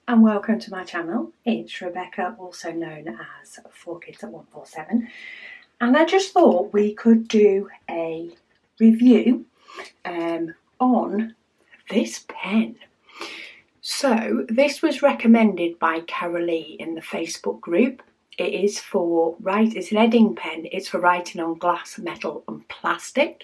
and welcome to my channel. It's Rebecca, also known as 4Kids at 147, and I just thought we could do a review on this pen. So this was recommended by Carolee in the Facebook group. It is it's an edding pen. It's for writing on glass, metal and plastic.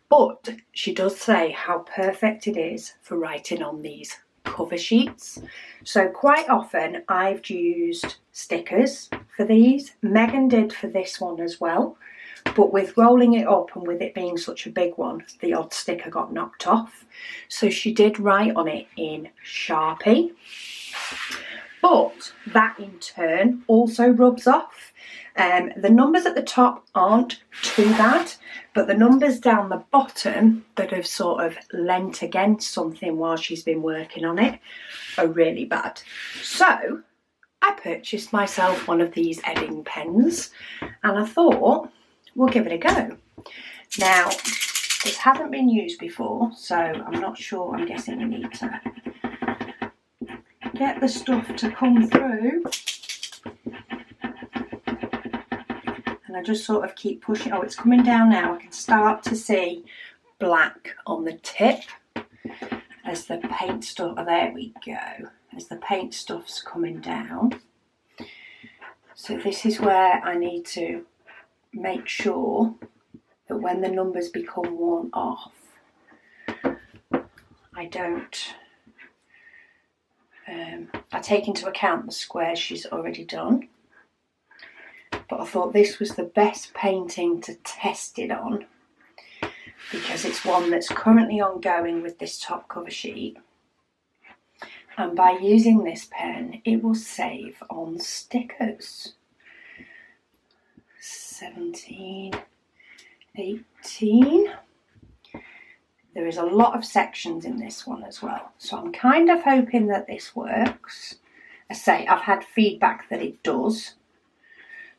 But she does say how perfect it is for writing on these cover sheets. So quite often I've used stickers for these. Megan did for this one as well. But with rolling it up and with it being such a big one, the odd sticker got knocked off. So she did write on it in Sharpie. But that in turn also rubs off. The numbers at the top aren't too bad, but the numbers down the bottom that have sort of lent against something while she's been working on it are really bad. So I purchased myself one of these edding pens and I thought we'll give it a go. Now, this hasn't been used before, so I'm not sure. I'm guessing you need to get the stuff to come through. And I just sort of keep pushing. Oh, it's coming down now. I can start to see black on the tip as the paint stuff, oh, there we go, as the paint stuff's coming down. So this is where I need to make sure that when the numbers become worn off, I don't, I take into account the squares she's already done. But I thought this was the best painting to test it on because it's one that's currently ongoing with this top cover sheet. And by using this pen, it will save on stickers. 17, 18. There is a lot of sections in this one as well. So I'm kind of hoping that this works. I say I've had feedback that it does.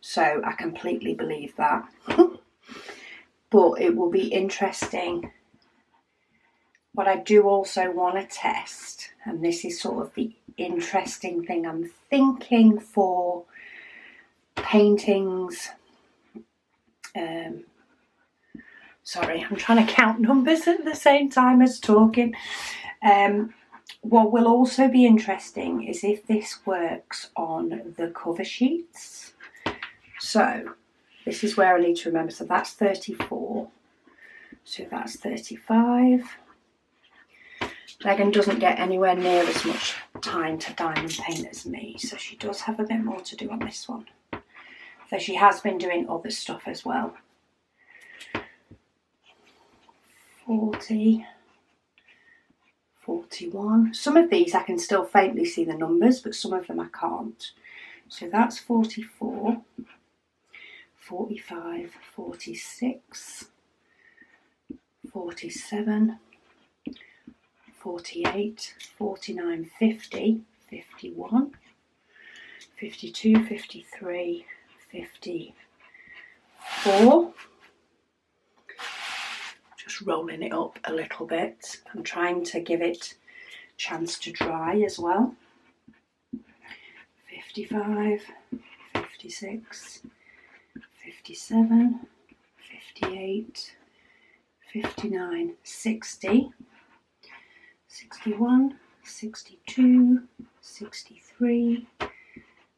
So I completely believe that. But it will be interesting. What I do also want to test, and this is sort of the interesting thing I'm thinking for paintings. Sorry, I'm trying to count numbers at the same time as talking. What will also be interesting is if this works on the cover sheets. So this is where I need to remember. So that's 34. So that's 35. Megan doesn't get anywhere near as much time to diamond paint as me. So she does have a bit more to do on this one. So she has been doing other stuff as well. 40. 41. Some of these I can still faintly see the numbers, but some of them I can't. So that's 44. 45, 46, 47, 48, 49, 50, 51, 52, 53, 54. Just rolling it up a little bit. I'm trying to give it a chance to dry as well. 55, 56, 57, 58, 59, 60, 61, 62, 63,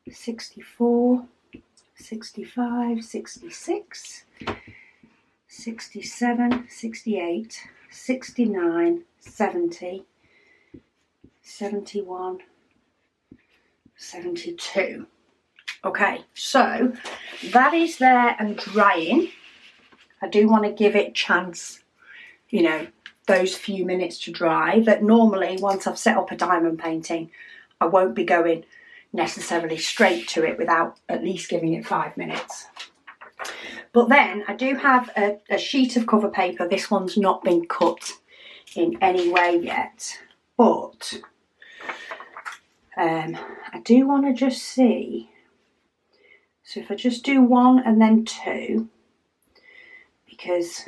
64, 65, 66, 67, 68, 69, 70, 71, 72. Okay, so that is there and drying. I do want to give it a chance, you know, those few minutes to dry. That normally, once I've set up a diamond painting, I won't be going necessarily straight to it without at least giving it 5 minutes. But then I do have a sheet of cover paper. This one's not been cut in any way yet, but I do want to just see. So if I just do 1 and then 2, because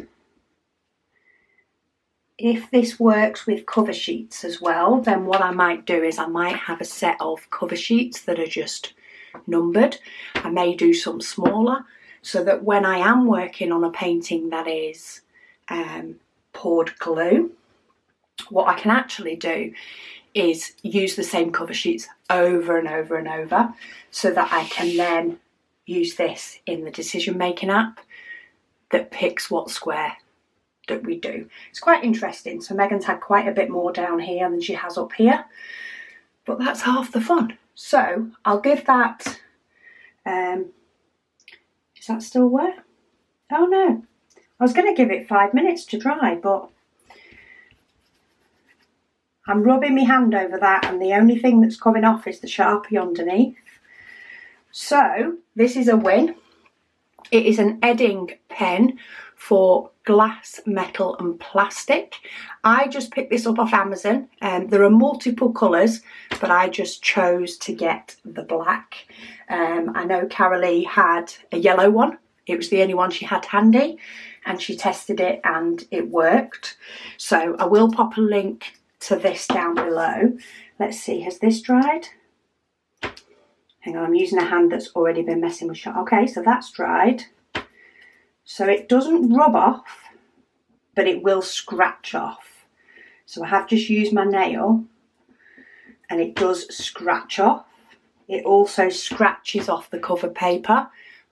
if this works with cover sheets as well, then what I might do is I might have a set of cover sheets that are just numbered. I may do some smaller so that when I am working on a painting that is poured glue, what I can actually do is use the same cover sheets over and over and over so that I can then use this in the decision making app that picks what square that we do. It's quite interesting. So Megan's had quite a bit more down here than she has up here, but that's half the fun. So I'll give that, does that still work? Oh no, I was going to give it 5 minutes to dry, but I'm rubbing my hand over that and the only thing that's coming off is the Sharpie underneath. So this is a win. It is an Edding pen for glass, metal and plastic. I just picked this up off Amazon. There are multiple colours, but I just chose to get the black. I know Carolee had a yellow one. It was the only one she had handy and she tested it and it worked. So I will pop a link to this down below. Let's see, has this dried? Hang on, I'm using a hand that's already been messing with shot. Okay, so that's dried. So it doesn't rub off, but it will scratch off. So I have just used my nail and it does scratch off. It also scratches off the cover paper,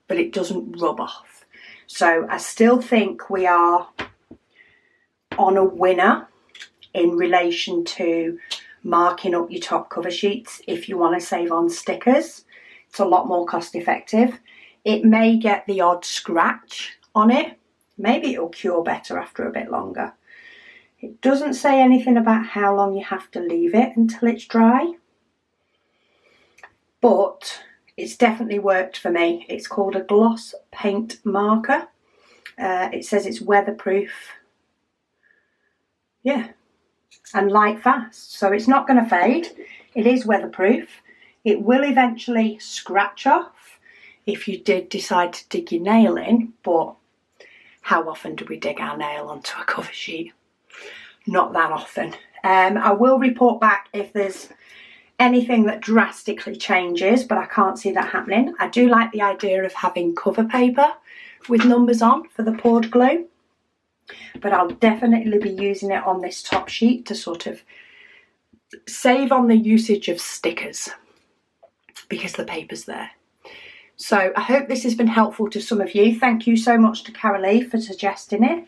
but it doesn't rub off. So I still think we are on a winner in relation to marking up your top cover sheets if you want to save on stickers. It's a lot more cost effective. It may get the odd scratch on it. Maybe it'll cure better after a bit longer. It doesn't say anything about how long you have to leave it until it's dry, but it's definitely worked for me. It's called a gloss paint marker. It says it's weatherproof. Yeah, and light fast, so it's not going to fade. It is weatherproof. It will eventually scratch off if you did decide to dig your nail in, but how often do we dig our nail onto a cover sheet? Not that often. I will report back if there's anything that drastically changes, but I can't see that happening. I do like the idea of having cover paper with numbers on for the poured glue, but I'll definitely be using it on this top sheet to sort of save on the usage of stickers because the paper's there. So I hope this has been helpful to some of you. Thank you so much to Carolee for suggesting it,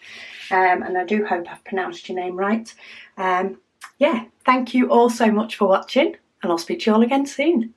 and I do hope I've pronounced your name right. Yeah, thank you all so much for watching, and I'll speak to you all again soon.